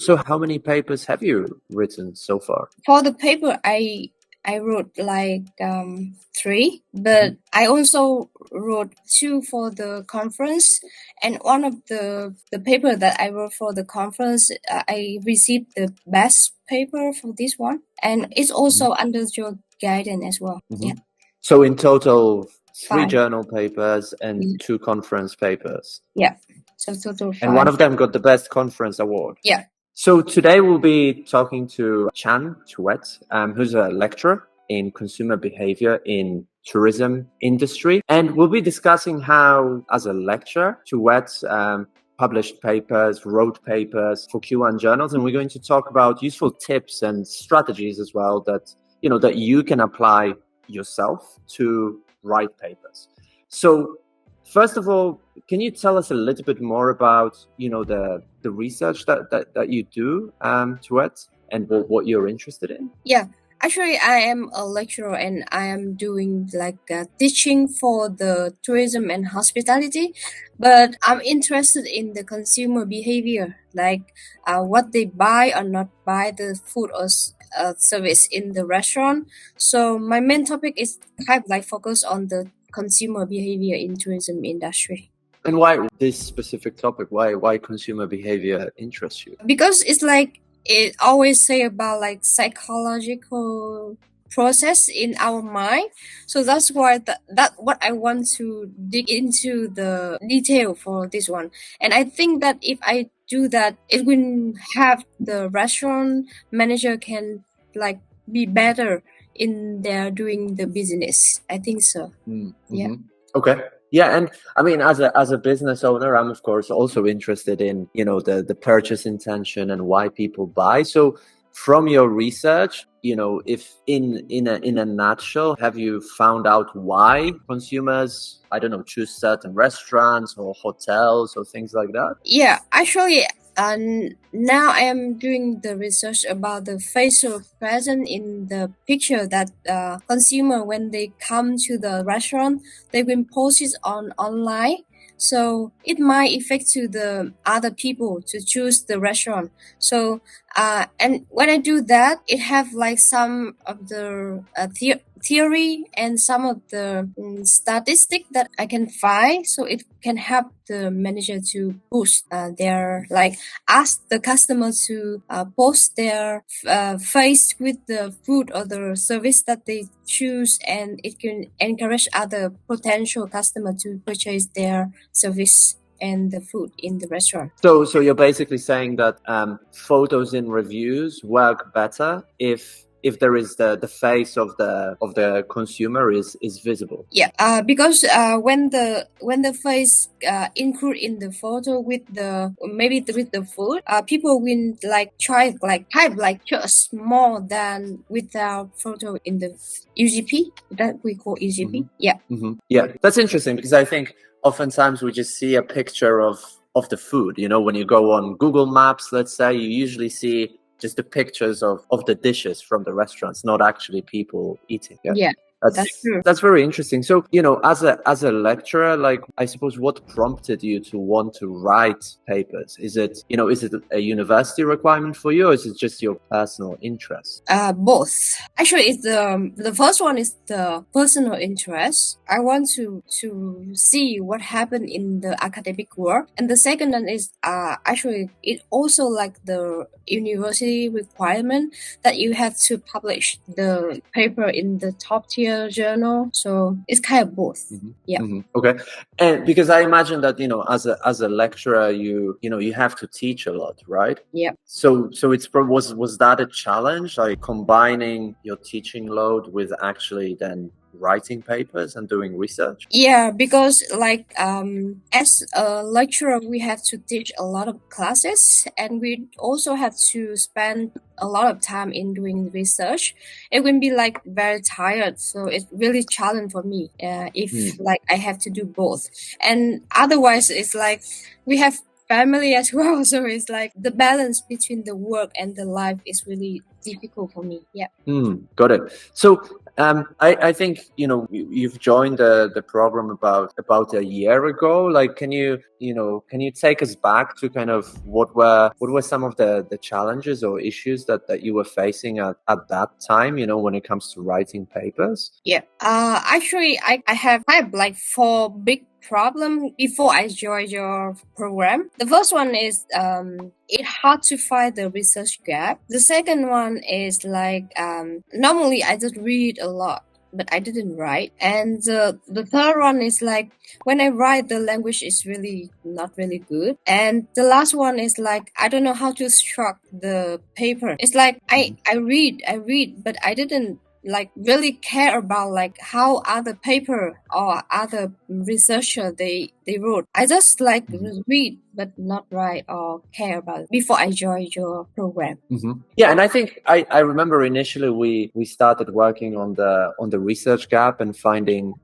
So how many papers have you written so far? For the paper, I wrote like 3, but I also wrote 2 for the conference, and one of the paper that I wrote for the conference, I received the best paper for this one, and it's also under your guidance as well. Yeah. So in total, 3 5. journal papers and 2 conference papers. Yeah. So total 5. And one of them got the best conference award. Yeah. So today we'll be talking to Chan Chuet, who's a lecturer in consumer behavior in tourism industry. And we'll be discussing how, as a lecturer, Chuet published papers, wrote papers for Q1 journals. And we're going to talk about useful tips and strategies as well that you can apply yourself to write papers. So first of all, can you tell us a little bit more about, the research that you do to it and what you're interested in? Yeah. Actually, I am a lecturer and I am doing like teaching for the tourism and hospitality, but I'm interested in the consumer behavior, like what they buy or not buy the food or service in the restaurant. So my main topic is kind of like focus on the consumer behavior in tourism industry. And why this specific topic? Why consumer behavior interests you? Because it's like it always say about like psychological process in our mind. So that's why that what I want to dig into the detail for this one. And I think that if I do that, it will have the restaurant manager can like be better in their doing the business. I think so. Yeah. Okay. Yeah, and I mean, as a business owner, I'm of course also interested in the purchase intention and why people buy. So, from your research, if in a nutshell, have you found out why consumers, I don't know, choose certain restaurants or hotels or things like that? Yeah, actually. Now I am doing the research about the facial presence in the picture that consumer when they come to the restaurant, they will post it online. So it might affect to the other people to choose the restaurant. So and when I do that, it have like some of the theory and some of the statistic that I can find. So it can help the manager to boost their like ask the customer to post their face with the food or the service that they choose, and it can encourage other potential customer to purchase their service and the food in the restaurant. So you're basically saying that photos in reviews work better if there is the face of the consumer is visible. Yeah. Because when the face include in the photo with the with the food, people will like try like type like just more than without photo in the UGP that we call UGP. Yeah. Yeah, that's interesting because I think oftentimes we just see a picture of the food. When you go on Google Maps, let's say, you usually see just the pictures of the dishes from the restaurants, not actually people eating. Yeah. That's true. That's very interesting. So, as a lecturer, like, I suppose what prompted you to want to write papers? Is it a university requirement for you, or is it just your personal interest? Both. Actually, it's the first one is the personal interest. I want to see what happened in the academic world, and the second one is actually it also like the university requirement that you have to publish the paper in the top tier journal. So it's kind of both. Yeah. Okay. And because I imagine that as a lecturer you have to teach a lot, right? Yeah. So was that a challenge, like combining your teaching load with actually then writing papers and doing research? Yeah, because like as a lecturer we have to teach a lot of classes, and we also have to spend a lot of time in doing research. It will be like very tired, so it's really challenge for me if like I have to do both. And otherwise it's like we have family as well, so it's like the balance between the work and the life is really difficult for me. Yeah. Got it. So I think, you've joined the program about a year ago. Like, can you take us back to kind of what were some of the challenges or issues that you were facing at that time, when it comes to writing papers? Yeah. Actually, I have like 4 big problem before I joined your program. The first one is it hard to find the research gap. The second one is like normally I just read a lot, but I didn't write. And the third one is like when I write, the language is really not really good. And the last one is like I don't know how to structure the paper. It's like I read, but I didn't like really care about like how other paper or other researcher they wrote. I just like read but not write or care about it before I joined your program. Yeah, and I think I remember initially we started working on the research gap and finding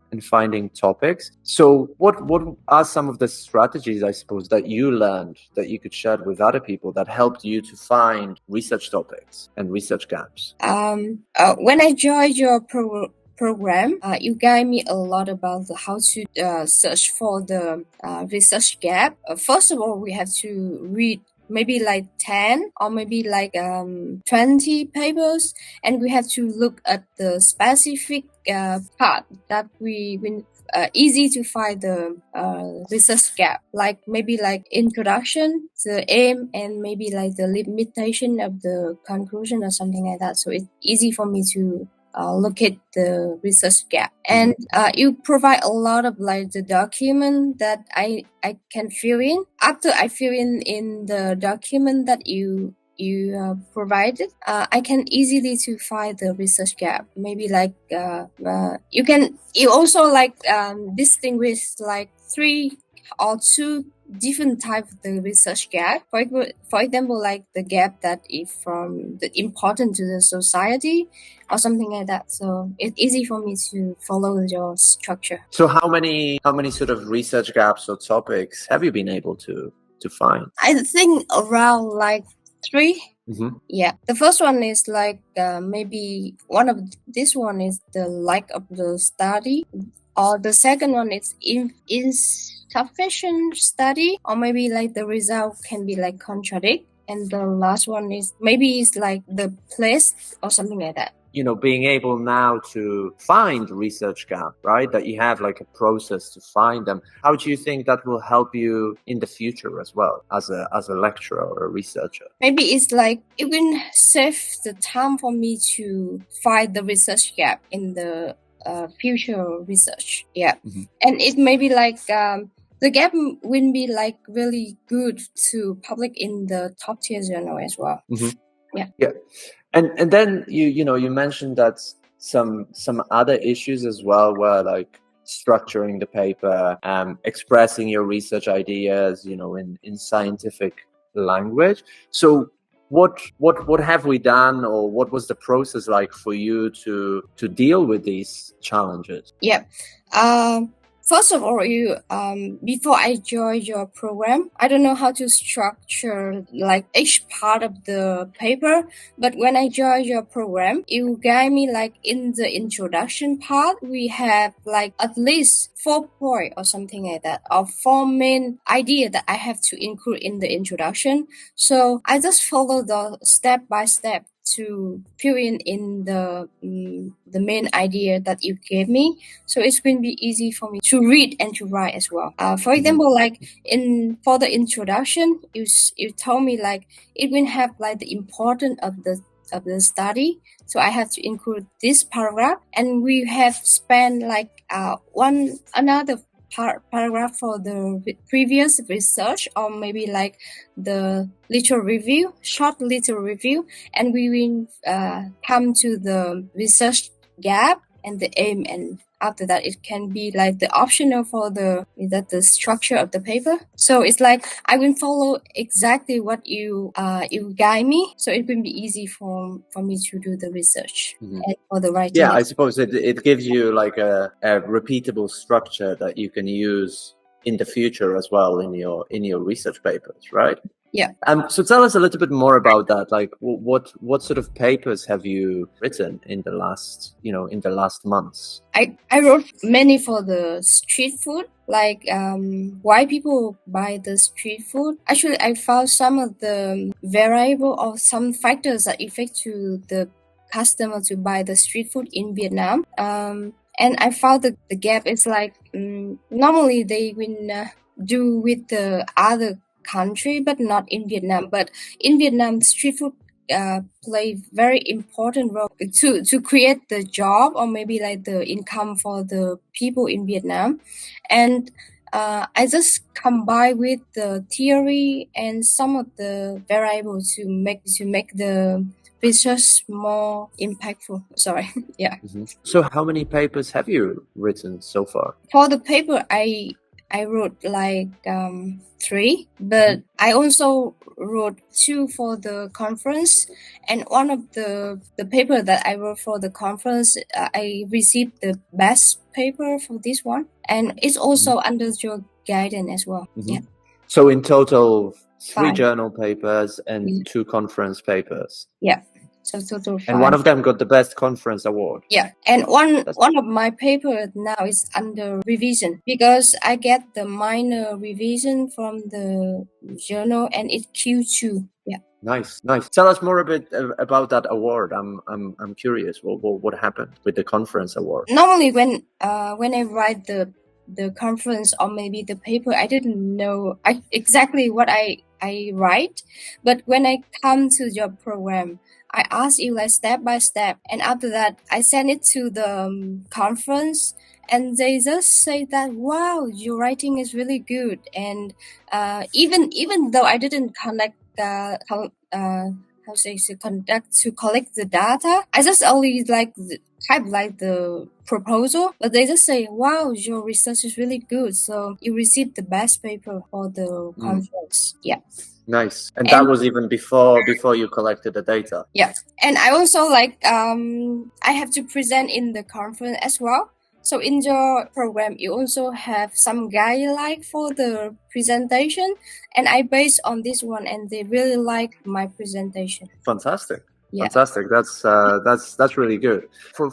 topics. So what are some of the strategies, I suppose, that you learned that you could share with other people that helped you to find research topics and research gaps? When I joined your program, you guide me a lot about how to search for the research gap. First of all, we have to read maybe like 10 or maybe like 20 papers, and we have to look at the specific part that we easy to find the research gap, like maybe like introduction, the aim, and maybe like the limitation of the conclusion or something like that. So it's easy for me to look at the research gap. And you provide a lot of like the document that I can fill in. After I fill in the document that you provided, I can easily to find the research gap. Maybe like you also like distinguish like 3 or 2 different type of the research gap. For example, like the gap that is from the important to the society or something like that. So it's easy for me to follow your structure. So how many sort of research gaps or topics have you been able to find? I think around like 3. Yeah, the first one is like maybe one of this one is the lack of the study, or the second one is insufficient study, or maybe like the result can be like contradict, and the last one is maybe it's like the place or something like that. Being able now to find research gap, right? That you have like a process to find them. How do you think that will help you in the future as well as a lecturer or a researcher? Maybe it's like it will save the time for me to find the research gap in the future research. Yeah. And it may be like the gap will be like really good to public in the top tier journal as well. Yeah. And then you mentioned that some other issues as well were like structuring the paper, expressing your research ideas, in scientific language. So what have we done, or what was the process like for you to deal with these challenges? Yeah. First of all, you before I joined your program, I don't know how to structure like each part of the paper. But when I joined your program, you guide me like in the introduction part, we have like at least 4 points or something like that, or 4 main idea that I have to include in the introduction. So I just follow the step by step to fill in the main idea that you gave me. So it's going to be easy for me to read and to write as well. For example, like for the introduction, you told me like it will have like the importance of the study. So I have to include this paragraph, and we have spent like another paragraph for the previous research, or maybe like the short little review, and we will come to the research gap and the aim, and after that it can be like the optional for the structure of the paper. So it's like I will follow exactly what you guide me, so it will be easy for me to do the research and for the writing. Yeah, I suppose it gives you like a repeatable structure that you can use in the future as well in your research papers, right? Yeah. So tell us a little bit more about that. Like, what sort of papers have you written in the last months? I wrote many for the street food, like why people buy the street food. Actually, I found some of the variable or some factors that affect to the customer to buy the street food in Vietnam. And I found the gap is like normally they will do with the other country, but not in Vietnam. But in Vietnam, street food play very important role to create the job or maybe like the income for the people in Vietnam. And I just combine with the theory and some of the variables to make the research more impactful. Sorry. Yeah. Mm-hmm. So how many papers have you written so far? For the paper, I wrote like 3, but I also wrote 2 for the conference, and one of the paper that I wrote for the conference, I received the best paper for this one, and it's also under your guidance as well. Yeah. So in total, 3 5. journal papers and 2 conference papers. Yeah. So total 5. And one of them got the best conference award. Yeah, and one of my paper now is under revision because I get the minor revision from the journal and it's Q2. Yeah. Nice. Tell us more a bit about that award. I'm curious. What happened with the conference award? Normally, when I write the conference or maybe the paper, I didn't know exactly what I write, but when I come to your program, I ask you like step by step, and after that, I send it to the conference, and they just say that wow, your writing is really good, and even though I didn't connect to collect the data, I just only type like the proposal, but they just say, wow, your research is really good, so you received the best paper for the conference. Yeah. Nice. And that was even before you collected the data. Yeah. And I also I have to present in the conference as well. So in your program, you also have some guideline for the presentation, and I based on this one, and they really like my presentation. Fantastic. Yeah. Fantastic. That's really good.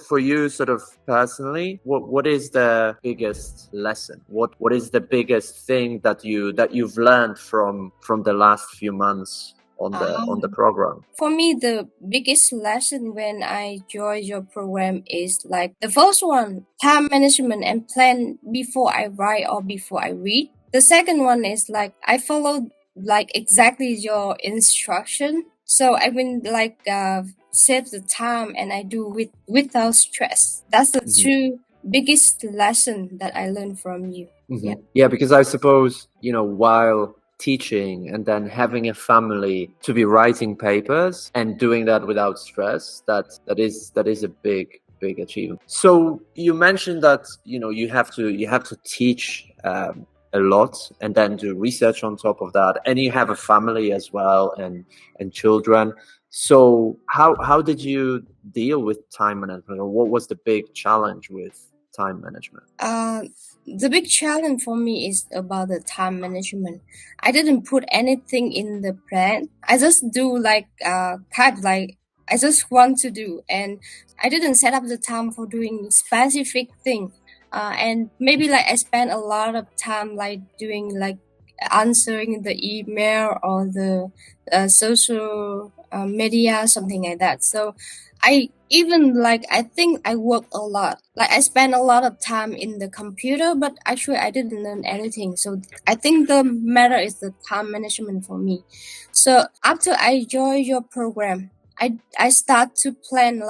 For you, sort of personally, what is the biggest lesson? What is the biggest thing that you've learned from the last few months on the program? For me, the biggest lesson when I joined your program is like the first one, time management and plan before I write or before I read. The second one is like I follow like exactly your instruction. So I will save the time and I do without stress. That's the 2 biggest lesson that I learned from you. Yeah, because I suppose, while teaching and then having a family, to be writing papers and doing that without stress, that is a big achievement. So you mentioned that you have to teach a lot and then do research on top of that, and you have a family as well and children. So how did you deal with time management, or what was the big challenge with time management? The big challenge for me is about the time management. I didn't put anything in the plan. I just do I just want to do, and I didn't set up the time for doing specific thing. And maybe I spend a lot of time doing answering the email or the social media, something like that. So I think I work a lot. I spend a lot of time in the computer, but actually I didn't learn anything. So I think the matter is the time management for me. So after I join your program, I start to plan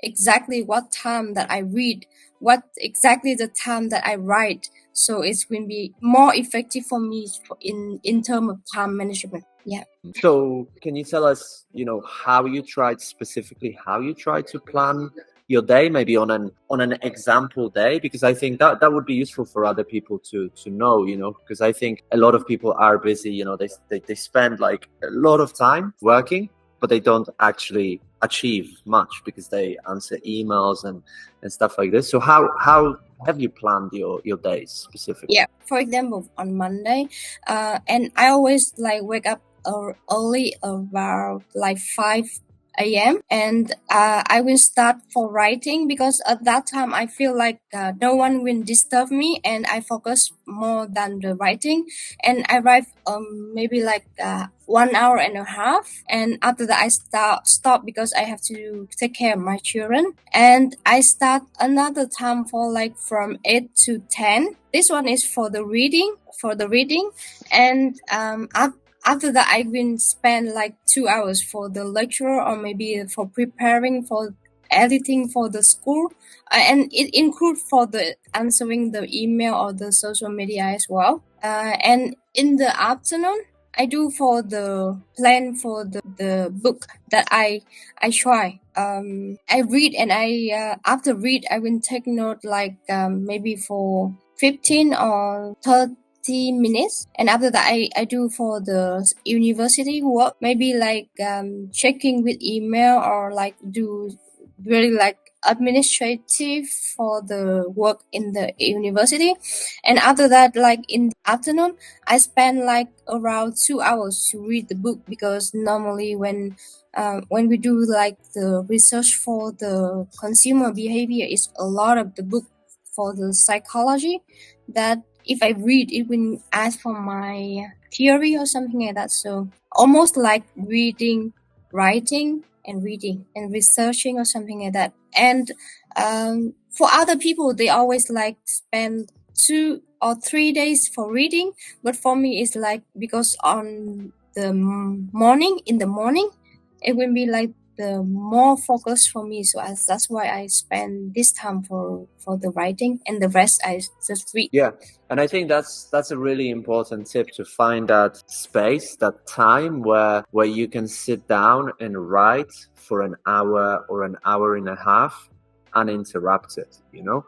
exactly what time that I read, what exactly the time that I write. So it's going to be more effective for me in terms of time management. Yeah. So can you tell us, how you tried to plan your day, maybe on an example day? Because I think that would be useful for other people to know, because I think a lot of people are busy, they spend a lot of time working, but they don't actually achieve much because they answer emails and stuff like this. So how have you planned your days specifically? Yeah. For example, on Monday, and I always wake up early, about like 5 a.m. And I will start for writing, because at that time I feel like no one will disturb me, and I focus more than the writing. And I write maybe like 1 hour and a half, and after that I stop because I have to take care of my children. And I start another time for like from 8 to 10. This one is for the reading. And after that, I will spend like 2 hours for the lecture, or maybe for preparing for editing for the school. And it includes for the answering the email or the social media as well. And in the afternoon, I do for the plan for the book that I try. I read, and I after read I will take note like maybe for 15 or 30 minutes. And after that I do for the university work, maybe like checking with email, or like do really like administrative for the work in the university. And after that, like in the afternoon, I spend like around 2 hours to read the book, because normally when we do like the research for the consumer behavior, it's a lot of the book for the psychology that if I read, it will ask for my theory or something like that. So almost like reading, writing, and reading and researching or something like that. And for other people, they always like spend 2 or 3 days for reading. But for me, it's like, because on the morning, it will be like the more focus for me. So that's why I spend this time for the writing, and the rest I just read. Yeah, and I think that's a really important tip, to find that space, that time where you can sit down and write for an hour or an hour and a half uninterrupted,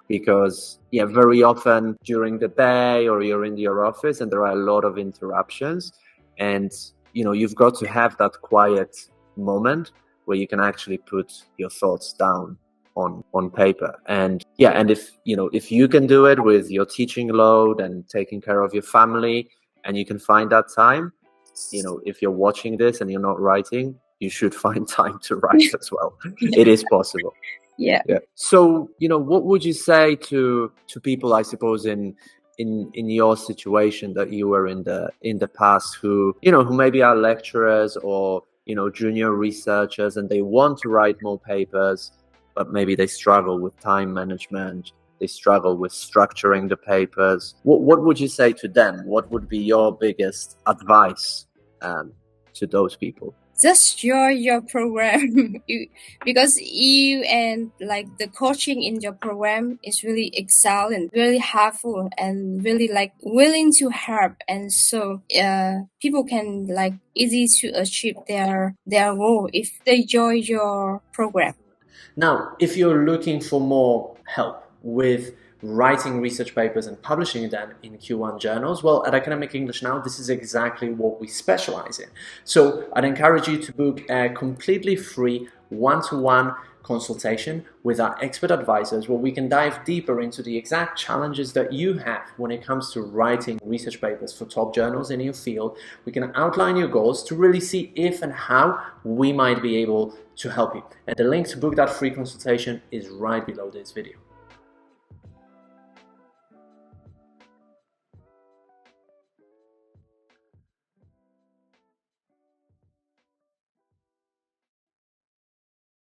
because very often during the day, or you're in your office and there are a lot of interruptions, and you've got to have that quiet moment where you can actually put your thoughts down on paper. And if you can do it with your teaching load and taking care of your family, and you can find that time, if you're watching this and you're not writing, you should find time to write as well. It is possible. Yeah. So what would you say to people, I suppose, in your situation that you were in the past, who maybe are lecturers or junior researchers, and they want to write more papers, but maybe they struggle with time management, they struggle with structuring the papers? What would you say to them? What would be your biggest advice to those people? Just join your program. Because you and like the coaching in your program is really excellent, really helpful, and really like willing to help. And so people can like easy to achieve their goal if they join your program. Now, if you're looking for more help with writing research papers and publishing them in Q1 journals, well, at Academic English Now, this is exactly what we specialize in. So I'd encourage you to book a completely free one-to-one consultation with our expert advisors, where we can dive deeper into the exact challenges that you have when it comes to writing research papers for top journals in your field. We can outline your goals to really see if and how we might be able to help you. And the link to book that free consultation is right below this video.